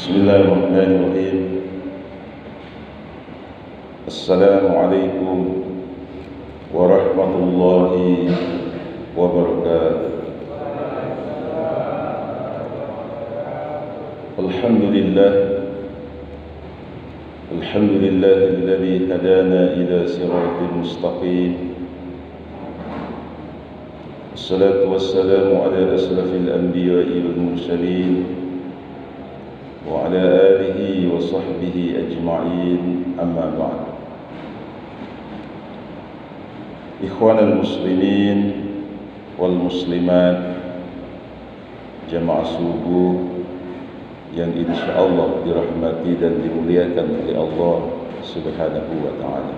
Bismillahirrahmanirrahim. Assalamualaikum warahmatullahi wabarakatuh. Alhamdulillahilladzi hadana ila siratal mustaqim. Wassalatu wassalamu ala asrafil anbiya'i wal mursalin wa ala alihi wa sahbihi ajma'in, amma ba'd. Ikhwanal muslimin wal muslimat, jamaah subuh yang insyaallah dirahmati dan dimuliakan oleh Allah Subhanahu wa ta'ala.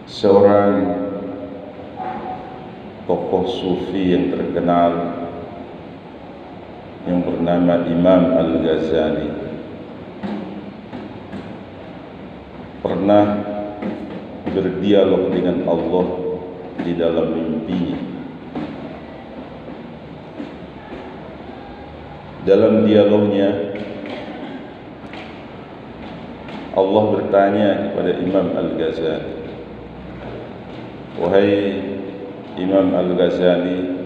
Seorang tokoh sufi yang terkenal yang bernama Imam Al-Ghazali pernah berdialog dengan Allah di dalam mimpinya. Dalam dialognya, Allah bertanya kepada Imam Al-Ghazali, "Wahai Imam Al-Ghazali,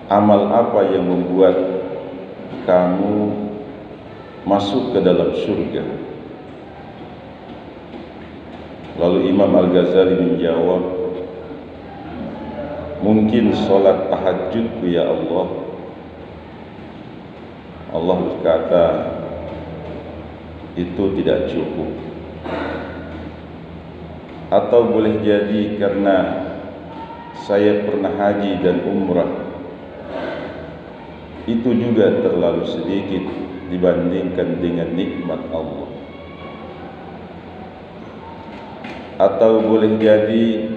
amal apa yang membuat kamu masuk ke dalam surga?" Lalu Imam Al-Ghazali menjawab, "Mungkin sholat tahajudku ya Allah." Allah berkata, "Itu tidak cukup. Atau boleh jadi karena saya pernah haji dan umrah, itu juga terlalu sedikit dibandingkan dengan nikmat Allah. Atau boleh jadi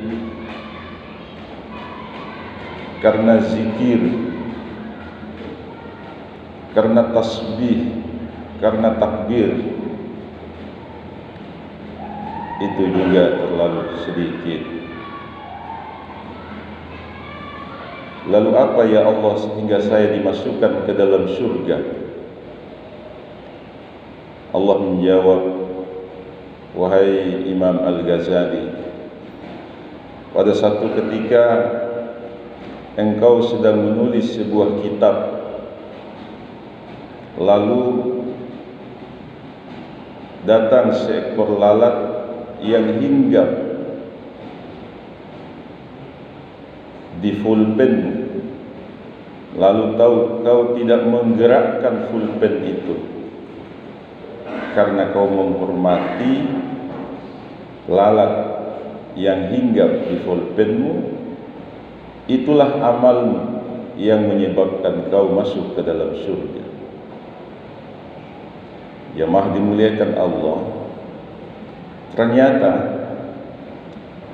karena zikir, karena tasbih, karena takbir, itu juga terlalu sedikit. Lalu apa ya Allah sehingga saya dimasukkan ke dalam surga?" Allah menjawab, "Wahai Imam Al-Ghazali, pada satu ketika engkau sedang menulis sebuah kitab, lalu datang seekor lalat yang hinggap di pulpenmu, lalu kau tidak menggerakkan pulpen itu karena kau menghormati lalat yang hinggap di pulpenmu. Itulah amalmu yang menyebabkan kau masuk ke dalam surga." Jemaah dimuliakan Allah, ternyata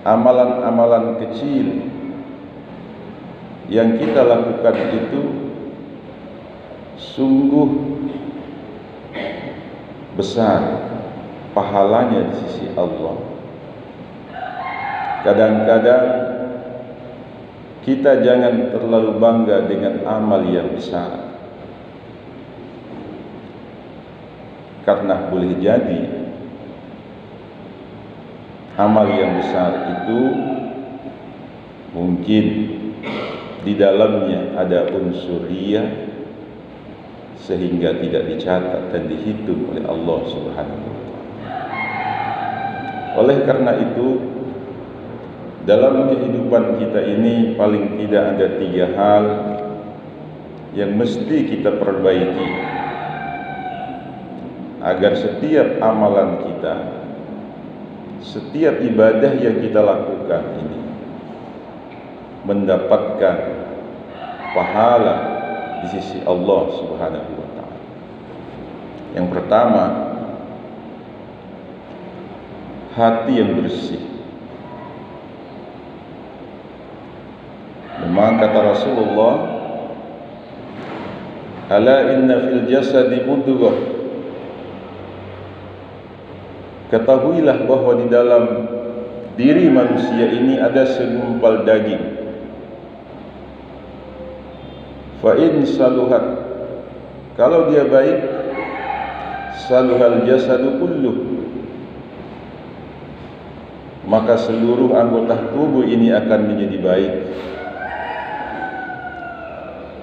amalan-amalan kecil yang kita lakukan itu sungguh besar pahalanya di sisi Allah. Kadang-kadang kita jangan terlalu bangga dengan amal yang besar, karena boleh jadi amal yang besar itu mungkin di dalamnya ada unsur riya sehingga tidak dicatat dan dihitung oleh Allah Subhanahu wa ta'ala. Oleh karena itu, dalam kehidupan kita ini paling tidak ada 3 hal yang mesti kita perbaiki agar setiap amalan kita, setiap ibadah yang kita lakukan ini mendapatkan pahala di sisi Allah Subhanahu wa ta'ala. Yang pertama, hati yang bersih. Memang kata Rasulullah, "Ala inna fil jasadi mudghah." Ketahuilah bahwa di dalam diri manusia ini ada segumpal daging. Fa in saluhat, kalau dia baik, saluhal jasadu kulluh, maka seluruh anggota tubuh ini akan menjadi baik.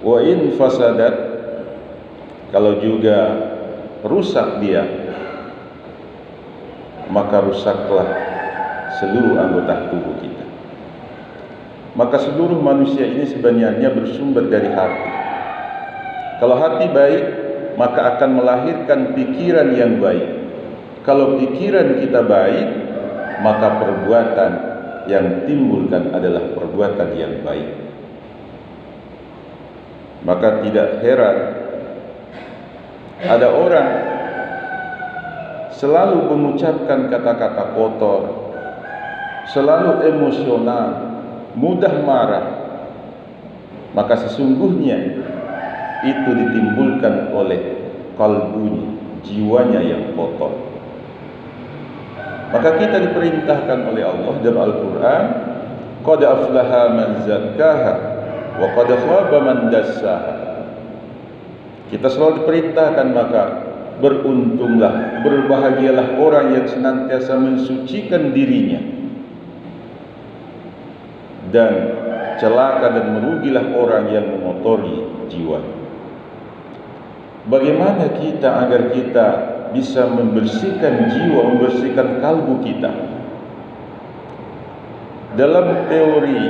Wa in fasadat, kalau juga rusak dia, maka rusaklah seluruh anggota tubuh kita. Maka seluruh manusia ini sebenarnya bersumber dari hati. Kalau hati baik, maka akan melahirkan pikiran yang baik. Kalau pikiran kita baik, maka perbuatan yang timbulkan adalah perbuatan yang baik. Maka tidak heran ada orang selalu mengucapkan kata-kata kotor, selalu emosional, mudah marah, maka sesungguhnya itu ditimbulkan oleh kalbunya, jiwanya yang kotor. Maka kita diperintahkan oleh Allah dalam Al-Quran, qad aflaha man zakkaha wa qad khaba man dassaha. Kita selalu diperintahkan, maka beruntunglah, berbahagialah orang yang senantiasa mensucikan dirinya, dan celaka dan merugilah orang yang mengotori jiwa. Bagaimana kita agar kita bisa membersihkan jiwa, membersihkan kalbu kita? Dalam teori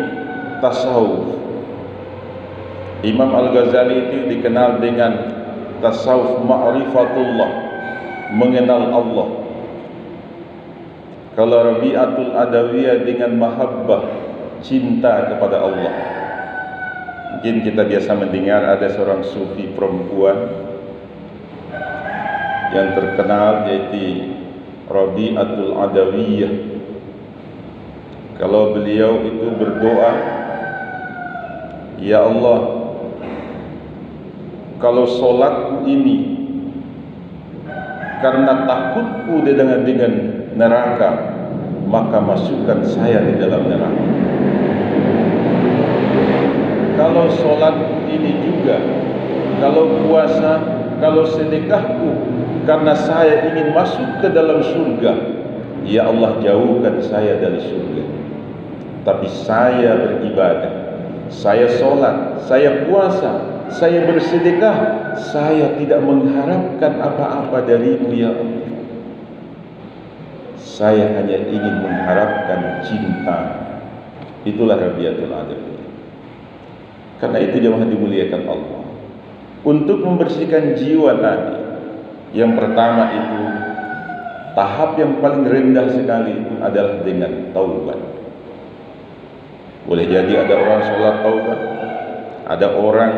tasawuf, Imam Al-Ghazali itu dikenal dengan tasawuf ma'rifatullah, mengenal Allah. Kalau Rabi'atul Adawiyah dengan mahabbah, cinta kepada Allah. Mungkin kita biasa mendengar ada seorang sufi perempuan yang terkenal, yaitu Rabi'atul Adawiyah. Kalau beliau itu berdoa, ya Allah, kalau solatku ini karena takutku dengan neraka, maka masukkan saya di dalam neraka. Kalau solatku ini juga, kalau puasa, kalau sedekahku karena saya ingin masuk ke dalam surga, ya Allah, jauhkan saya dari surga. Tapi saya beribadah, saya sholat, saya puasa, saya bersedekah, saya tidak mengharapkan apa-apa darimu ya Allah. Saya hanya ingin mengharapkan cinta. Itulah Rabi'atul Adawiyah. Karena itu jemaah dimuliakan Allah, untuk membersihkan jiwa tadi, yang pertama itu, tahap yang paling rendah sekali itu adalah dengan taubat. Boleh jadi ada orang sholat taubat, ada orang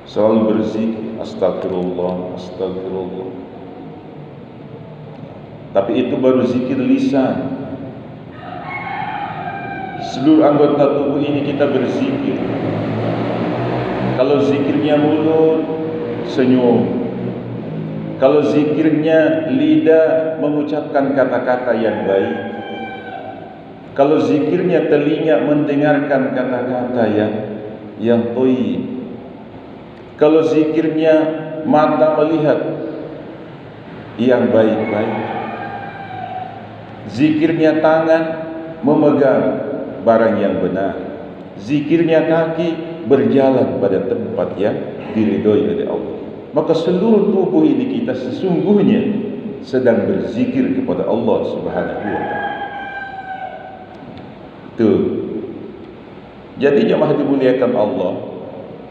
selalu berzikir, astagfirullah, astagfirullah. Tapi itu baru zikir lisan. Seluruh anggota tubuh ini kita berzikir. Kalau zikirnya mulut, senyum. Kalau zikirnya lidah, mengucapkan kata-kata yang baik. Kalau zikirnya telinga, mendengarkan kata-kata yang thayyib. Kalau zikirnya mata, melihat yang baik-baik. Zikirnya tangan, memegang barang yang benar. Zikirnya kaki, berjalan pada tempat yang diridhoi oleh Allah. Maka seluruh tubuh ini kita sesungguhnya sedang berzikir kepada Allah Subhanahu wa ta'ala. Tuh. Jadi jemaah dimuliakan Allah,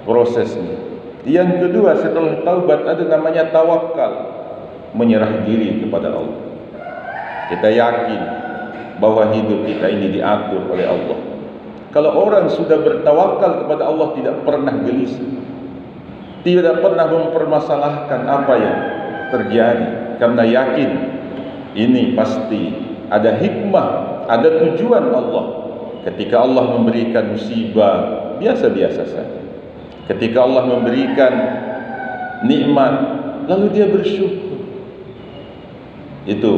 prosesnya. Yang kedua, setelah taubat ada namanya tawakal, menyerah diri kepada Allah. Kita yakin bahwa hidup kita ini diatur oleh Allah. Kalau orang sudah bertawakal kepada Allah, tidak pernah gelisah, tidak pernah mempermasalahkan apa yang terjadi, karena yakin ini pasti ada hikmah, ada tujuan Allah. Ketika Allah memberikan musibah, biasa-biasa saja. Ketika Allah memberikan nikmat, lalu dia bersyukur. Itu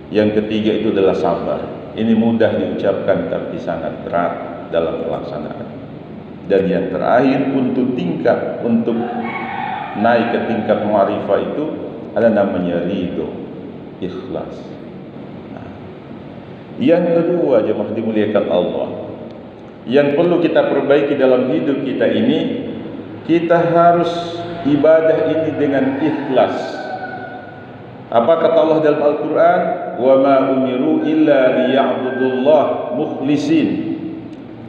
Yang ketiga itu adalah sabar. Ini mudah diucapkan tapi sangat berat dalam pelaksanaan. Dan yang terakhir untuk naik ke tingkat ma'rifah itu ada namanya ridho, ikhlas. Yang kedua, jemaah dimuliakan Allah, yang perlu kita perbaiki dalam hidup kita ini, kita harus ibadah ini dengan ikhlas. Apa kata Allah dalam Al-Quran? Wa ma umiru illa liya'budullah mukhlisin.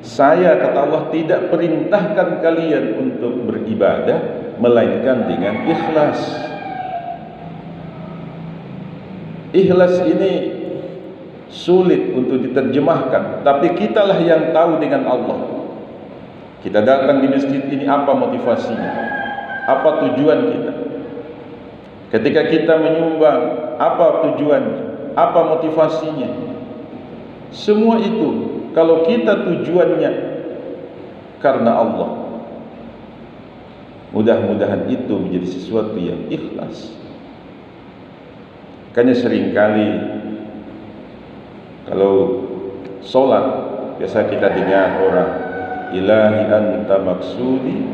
Saya, kata Allah, tidak perintahkan kalian untuk beribadah melainkan dengan ikhlas. Ikhlas ini sulit untuk diterjemahkan, tapi kitalah yang tahu dengan Allah. Kita datang di masjid ini, apa motivasinya? Apa tujuan kita? Ketika kita menyumbang, apa tujuannya? Apa motivasinya? Semua itu, kalau kita tujuannya karena Allah, mudah-mudahan itu menjadi sesuatu yang ikhlas. Makanya seringkali kalau sholat, biasa kita dengar orang, ilahi anta maksudi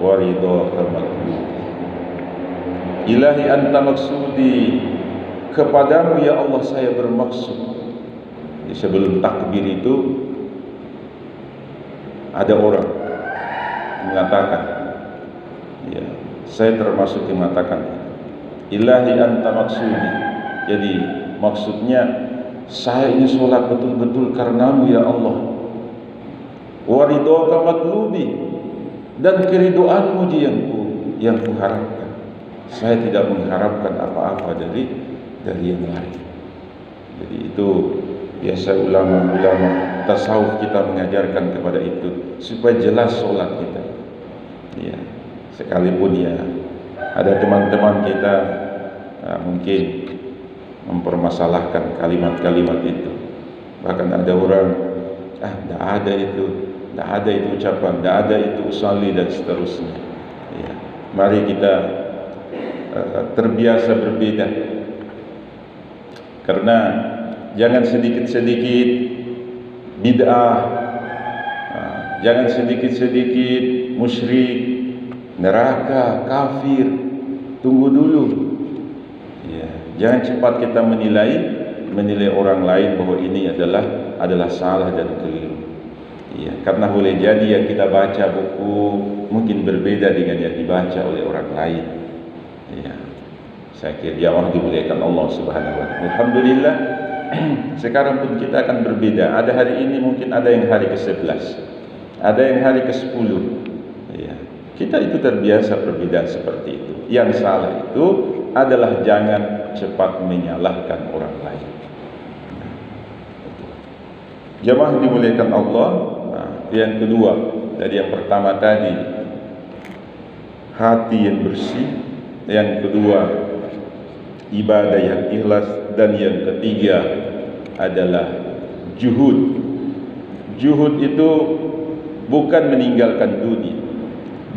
wa ridhaka matlub. Ilahi anta maksudi, kepadamu ya Allah saya bermaksud. Jadi sebelum takbir itu ada orang mengatakan, ya, saya termasuk yang mengatakan ilahi anta maksudi. Jadi maksudnya saya ini sholat betul-betul karenamu ya Allah. Wa ridhaka matlubi, dan keridoanmu yang kuharapkan. Saya tidak mengharapkan apa-apa dari yang lain. Jadi itu biasa ulama-ulama tasawuf kita mengajarkan kepada itu supaya jelas sholat kita. Ya, sekalipun ya ada teman-teman kita mungkin mempermasalahkan kalimat-kalimat itu. Bahkan ada orang, tidak ada itu ucapan, tidak ada itu usalli dan seterusnya. Ya, mari kita terbiasa berbeda, karena jangan sedikit-sedikit bid'ah, jangan sedikit-sedikit musyrik, neraka, kafir. Tunggu dulu, ya, jangan cepat kita menilai orang lain bahwa ini adalah salah dan keliru. Ya, karena boleh jadi yang kita baca buku mungkin berbeda dengan yang dibaca oleh orang lain. Ya, saya kira jamaah dimuliakan Allah Subhanahu wa taala. Alhamdulillah, sekarang pun kita akan berbeda. Ada hari ini mungkin ada yang hari ke-11, ada yang hari ke-10. Ya, kita itu terbiasa perbedaan seperti itu. Yang salah itu adalah jangan cepat menyalahkan orang lain. Jamaah dimuliakan Allah. Yang kedua, dari yang pertama tadi hati yang bersih, yang kedua ibadah yang ikhlas, dan yang ketiga adalah juhud. Juhud itu bukan meninggalkan dunia,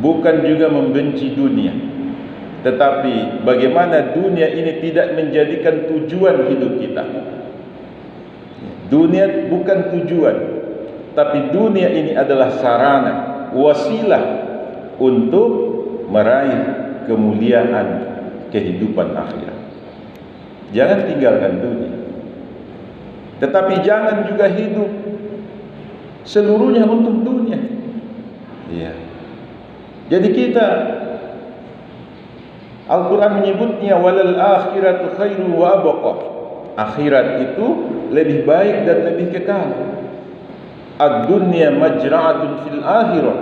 bukan juga membenci dunia, tetapi bagaimana dunia ini tidak menjadikan tujuan hidup kita. Dunia bukan tujuan, tapi dunia ini adalah sarana, wasilah untuk meraih kemuliaan kehidupan akhirat. Jangan tinggalkan dunia, tetapi jangan juga hidup seluruhnya untuk dunia. Ya. Jadi kita, Al-Quran menyebutnya walal akhiratu khairu wa abqa. Akhirat itu lebih baik dan lebih kekal. Ad-dunya majra'atun fil akhirah.